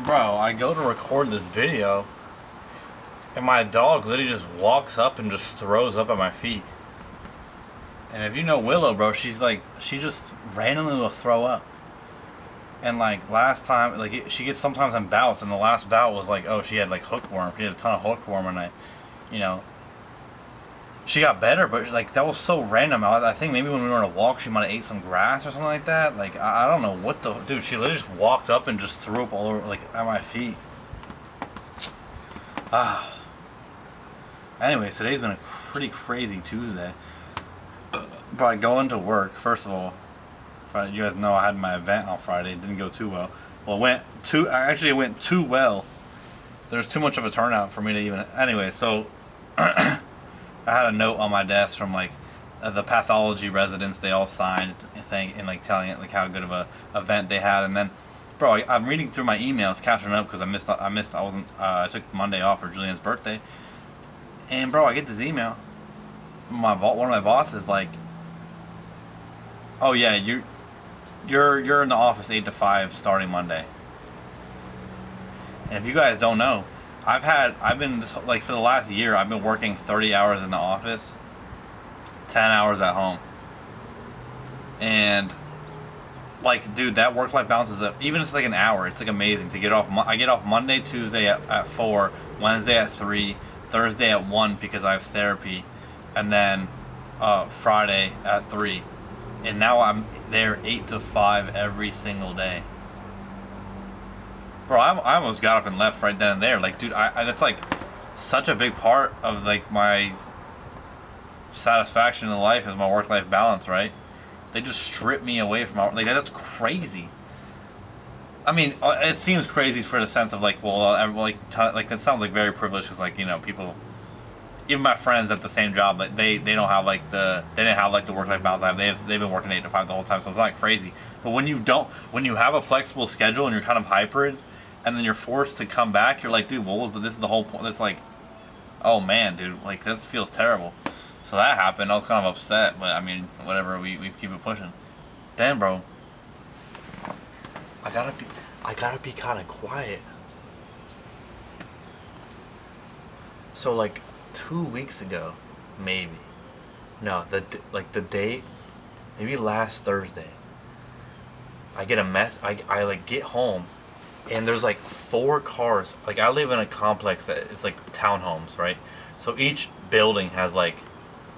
Bro, I go to record this video, and my dog literally just walks up and just throws up at my feet. And if you know Willow, bro, she's like, she just randomly will throw up. And like last time, like she gets sometimes in bouts, and the last bout was like, oh, she had like hookworm. She had a ton of hookworm, and you know, she got better, but like that was so random. I think maybe when we were on a walk, she might have ate some grass or something like that. Like I don't know what the dude. She literally just walked up and just threw up all over, like at my feet. Ah. Anyway, today's been a pretty crazy Tuesday. But I go into work, first of all. You guys know I had my event on Friday. It didn't go too well. Well, it went too well. There was too much of a turnout for me to even. Anyway, so I had a note on my desk from like the pathology residents. They all signed a thing and like telling it like how good of a event they had. And then, bro, I'm reading through my emails, catching up because I took Monday off for Julian's birthday. And bro, I get this email from one of my bosses like, oh yeah, you're in the office 8 to 5 starting Monday. And if you guys don't know, I've been like for the last year I've been working 30 hours in the office, 10 hours at home. And like dude, that work-life balance is even if it's like an hour, it's like amazing to get off. I get off Monday, Tuesday at 4, Wednesday at 3, Thursday at 1 because I have therapy, and then Friday at 3. And now I'm there 8 to 5 every single day. Bro, I almost got up and left right then and there. Like, dude, that's like such a big part of like my satisfaction in life is my work-life balance, right? They just strip me away from my, like that's crazy. I mean, it seems crazy for the sense of like, well, like it sounds like very privileged because like, you know, people, even my friends at the same job, like they don't have like they didn't have like the work-life balance I have. They've been working 8 to 5 the whole time, so it's not crazy. But when you have a flexible schedule and you're kind of hybrid, and then you're forced to come back, you're like, dude, this is the whole point. It's like, oh man, dude, like this feels terrible. So that happened. I was kind of upset, but I mean, whatever. We keep it pushing. Then, bro, I gotta be kind of quiet. So like 2 weeks ago, maybe. No, the date, maybe last Thursday. I get a mess. I like get home, and there's like 4 cars. Like I live in a complex that it's like townhomes, right? So each building has like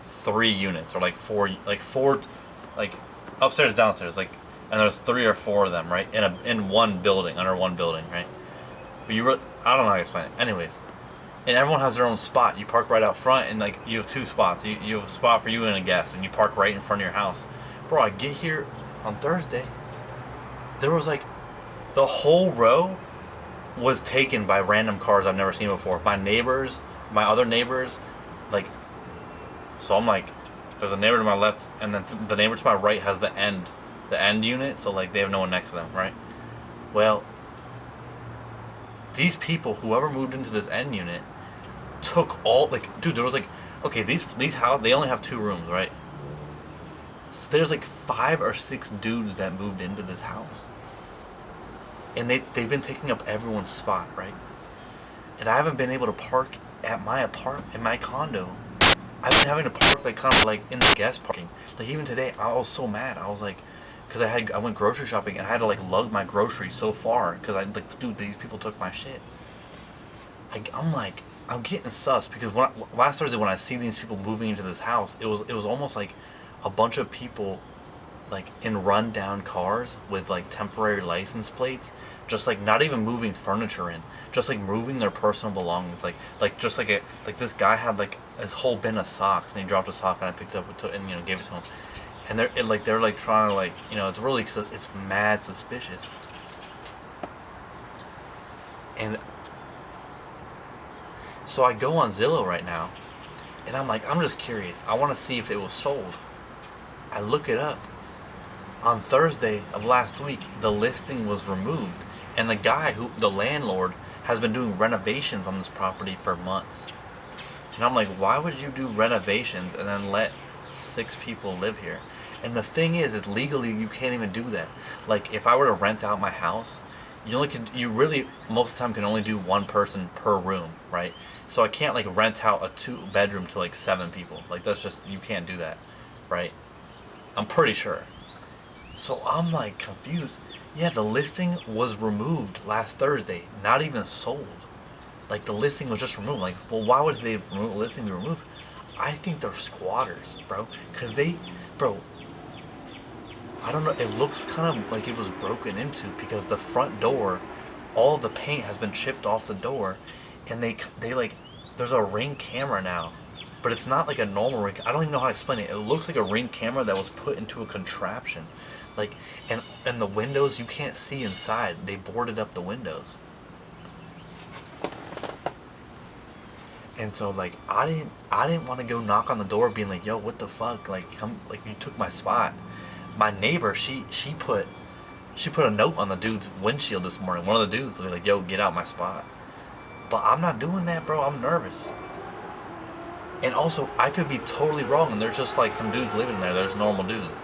3 units or like four, like upstairs, downstairs, like, and there's 3 or 4 of them, right? In one building, under one building, right? But I don't know how to explain it. Anyways. And everyone has their own spot. You park right out front, and like you have 2 spots. You have a spot for you and a guest, and you park right in front of your house. Bro, I get here on Thursday. There was like the whole row was taken by random cars I've never seen before. My other neighbors, like. So I'm like, there's a neighbor to my left, and then the neighbor to my right has the end unit. So like they have no one next to them, right? Well, these people, whoever moved into this end unit, took all, like, dude, there was like, okay, these houses, they only have 2 rooms, right? So there's like 5 or 6 dudes that moved into this house, and they've been taking up everyone's spot, right? And I haven't been able to park at my apartment, in my condo. I've been having to park like kind of like in the guest parking. Like even today, I was so mad. I was like, because I went grocery shopping and I had to like lug my groceries so far because I like, dude, these people took my shit. I'm like, I'm getting sus because last Thursday when I see these people moving into this house, it was almost like a bunch of people like in rundown cars with like temporary license plates, just like not even moving furniture in, just like moving their personal belongings, like this guy had like his whole bin of socks and he dropped a sock and I picked it up and gave it to him, and they're like trying to like it's mad suspicious. And so I go on Zillow right now, and I'm like, I'm just curious. I want to see if it was sold. I look it up. On Thursday of last week, the listing was removed, and the landlord, has been doing renovations on this property for months. And I'm like, why would you do renovations and then let 6 people live here? And the thing is legally you can't even do that. Like if I were to rent out my house, you really most of the time can only do one person per room, right? So I can't like rent out a 2 bedroom to like 7 people. Like that's just you can't do that, right? I'm pretty sure. So I'm like confused. Yeah, the listing was removed last Thursday, not even sold. Like the listing was just removed. Like, well, why would they remove the listing be removed? I think they're squatters, bro. Cause bro, I don't know. It looks kind of like it was broken into because the front door, all the paint has been chipped off the door, and they like there's a Ring camera now, but it's not like a normal Ring. I don't even know how to explain it. It looks like a Ring camera that was put into a contraption, like and the windows you can't see inside. They boarded up the windows. And so like I didn't want to go knock on the door being like, yo, what the fuck, like come, like you took my spot. My neighbor, she put a note on the dude's windshield this morning. One of the dudes was like, yo, get out my spot. But I'm not doing that, bro. I'm nervous. And also I could be totally wrong and there's just like some dudes living there. There's normal dudes.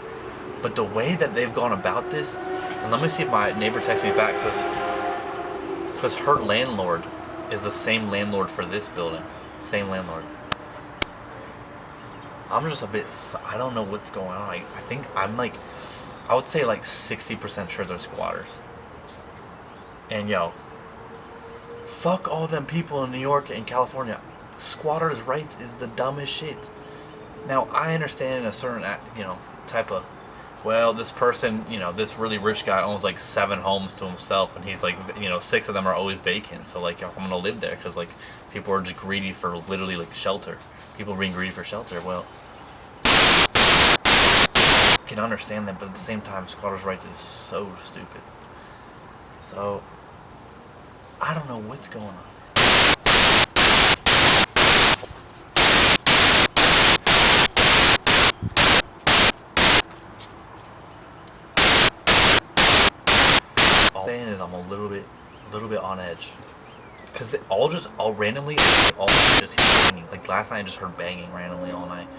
But the way that they've gone about this, and let me see if my neighbor texts me back, because her landlord is the same landlord for this building. Same landlord. I'm just a bit. I don't know what's going on. I think I'm like, I would say like 60% sure they're squatters. And yo, fuck all them people in New York and California. Squatters' rights is the dumbest shit. Now I understand in a certain type of, well, this person, this really rich guy owns like 7 homes to himself, and he's like, 6 of them are always vacant. So like, I'm gonna live there because like people are just greedy for literally like shelter. People being greedy for shelter. Well, I can understand that, but at the same time, squatters' rights is so stupid. So I don't know what's going on. All I'm saying is I'm a little bit on edge. Cause it all randomly, all just banging. Like last night, I just heard banging randomly all night.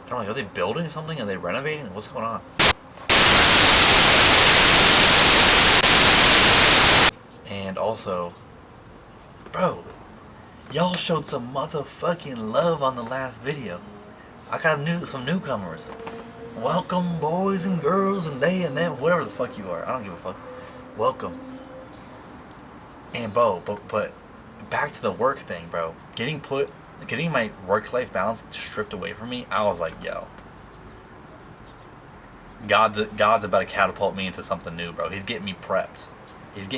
I don't know. Are they building something? Are they renovating? What's going on? And also, bro, y'all showed some motherfucking love on the last video. I got some newcomers. Welcome, boys and girls, and they and them, whatever the fuck you are. I don't give a fuck. Welcome. And but back to the work thing, bro. Getting my work-life balance stripped away from me. I was like, yo, God's about to catapult me into something new, bro. He's getting me prepped. He's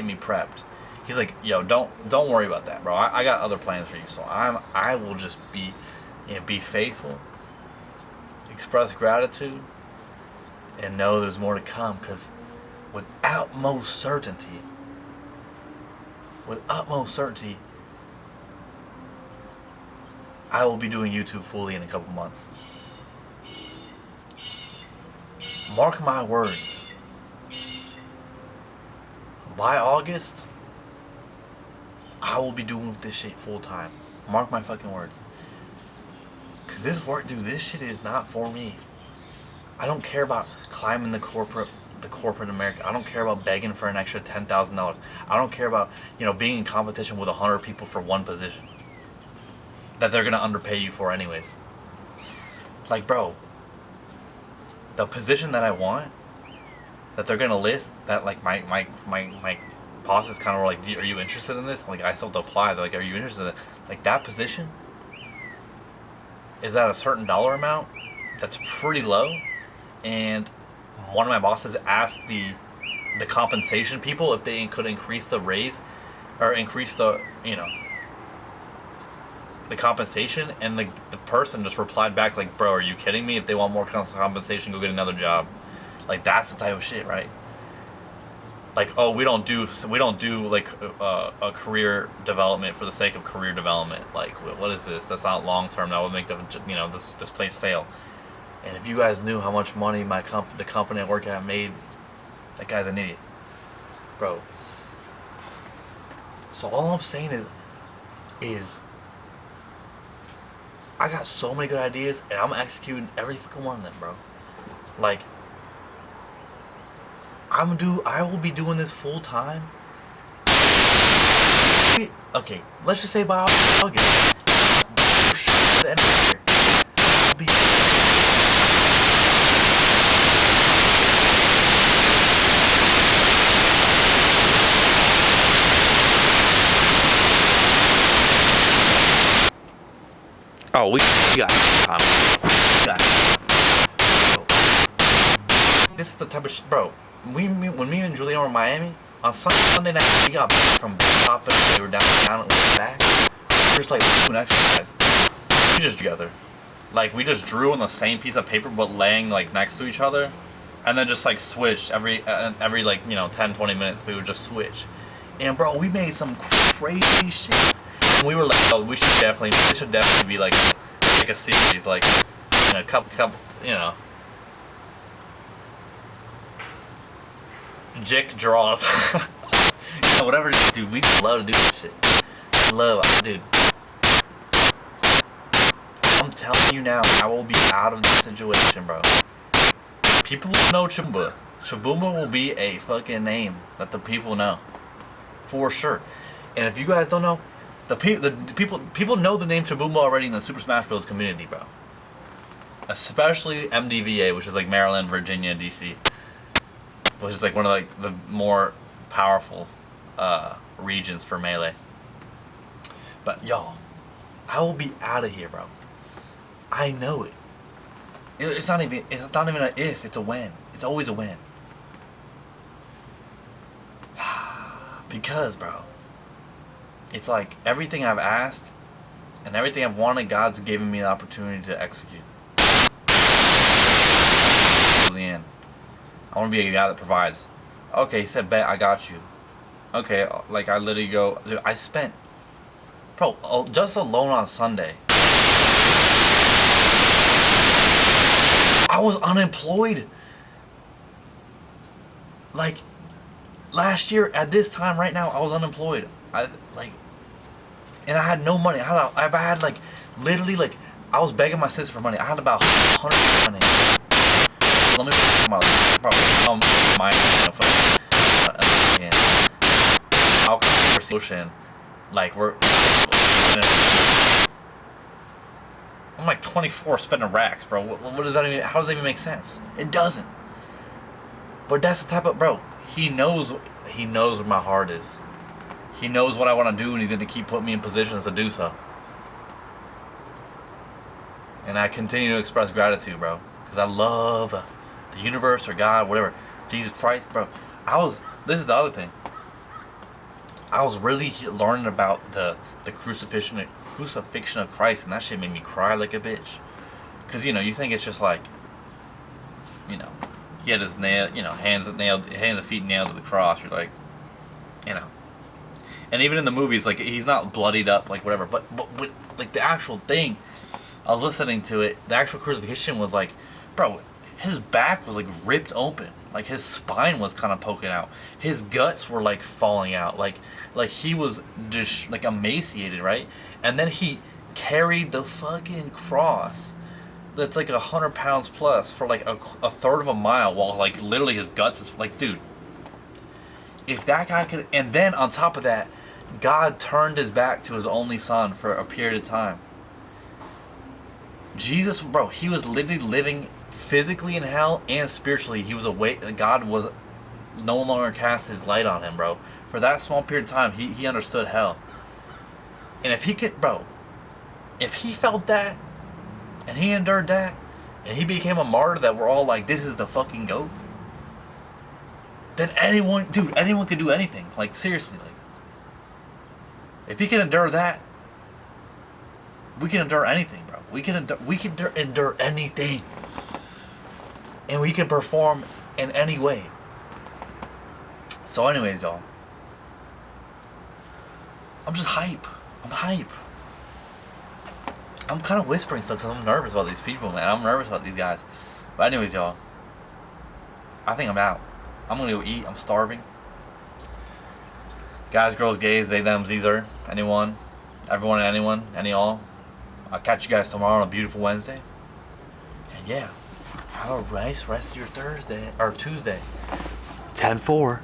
like, yo, don't worry about that, bro. I got other plans for you. So I will just be faithful, express gratitude, and know there's more to come. Cause with utmost certainty, I will be doing YouTube fully in a couple months. Mark my words. By August, I will be doing this shit full time. Mark my fucking words. Cause this shit is not for me. I don't care about climbing the corporate America. I don't care about begging for an extra $10,000. I don't care about being in competition with 100 people for one position that they're gonna underpay you for anyways. Like, bro, the position that I want, that they're gonna list, that like my bosses kind of were like, are you interested in this? Like, I still have to apply. They're like, are you interested in it? Like, that position is at a certain dollar amount that's pretty low, and one of my bosses asked the compensation people if they could increase the raise or increase the the compensation, and the person just replied back like, bro, are you kidding me? If they want more compensation, go get another job. Like, that's the type of shit, right? Like, oh, we don't do like a career development for the sake of career development. Like, what is this? That's not long term. That would make this place fail. And if you guys knew how much money the company I work at made, that guy's an idiot, bro. So all I'm saying is I got so many good ideas, and I'm executing every fucking one of them, bro. Like, I will be doing this full time Okay, let's just say by August, the end of the year, I'll be. Oh, we got. This is the type of bro. When me and Julian were in Miami on Sunday night, we got from top and they were down and back. Just like doing exercise. We just together, like we just drew on the same piece of paper but laying like next to each other, and then just like switched every like 10-20 minutes we would just switch, and bro we made some crazy shit. And we were like, oh, this should definitely be like a series, like a couple Jick draws. Whatever it is, dude, we just love to do this shit. Dude. I'm telling you now, I will be out of this situation, bro. People will know Chabumba. Chabumba will be a fucking name that the people know. For sure. And if you guys don't know, the people know the name Chabumba already in the Super Smash Bros. Community, bro. Especially MDVA, which is like Maryland, Virginia, DC. Which is like one of like the more powerful regions for Melee. But y'all, I will be out of here, bro. I know it. It's not even an if, it's a when. It's always a when. Because, bro, it's like everything I've asked and everything I've wanted, God's given me the opportunity to execute. To the end. I want to be a guy that provides. Okay, he said, bet, I got you. Okay, like I literally go, dude, I spent, bro, just alone on Sunday, I was unemployed. Like, last year at this time right now, I was unemployed. And I had no money. I had like, literally like, I was begging my sister for money. I had about 100 money. Let me my I'll conversation like I'm like 24 spending racks, bro. What does that even? How does that even make sense? It doesn't. But that's the type of bro. He knows where my heart is. He knows what I want to do, and he's gonna keep putting me in positions to do so. And I continue to express gratitude, bro, because I love the universe or God, whatever, Jesus Christ, bro. This is the other thing. I was really learning about the crucifixion of Christ, and that shit made me cry like a bitch. Cause you think it's just like, he had his hands and feet nailed to the cross. You're like, and even in the movies, like he's not bloodied up, like whatever. But like the actual thing, I was listening to it. The actual crucifixion was like, bro, his back was like ripped open. Like his spine was kind of poking out. His guts were like falling out. Like he was just like emaciated, right? And then he carried the fucking cross that's like 100 pounds plus for like a third of a mile while like literally his guts is like, dude, if that guy could, and then on top of that, God turned his back to his only son for a period of time. Jesus, bro, he was literally living physically in hell and spiritually. He was awake. God was no longer cast his light on him, bro. For that small period of time, he understood hell. And if he could, bro, if he felt that, and he endured that, and he became a martyr that we're all like, this is the fucking GOAT, then anyone could do anything. Like, seriously, like, if he can endure that, we can endure anything, bro. We can endure anything. And we can perform in any way. So anyways, y'all, I'm just hype. I'm hype. I'm kind of whispering stuff because I'm nervous about these people, man. I'm nervous about these guys. But anyways, y'all, I think I'm out. I'm going to go eat. I'm starving. Guys, girls, gays, they, them, Zer, anyone, everyone, and anyone, any all. I'll catch you guys tomorrow on a beautiful Wednesday. And yeah, have a nice rest of your Thursday, or Tuesday. 10-4.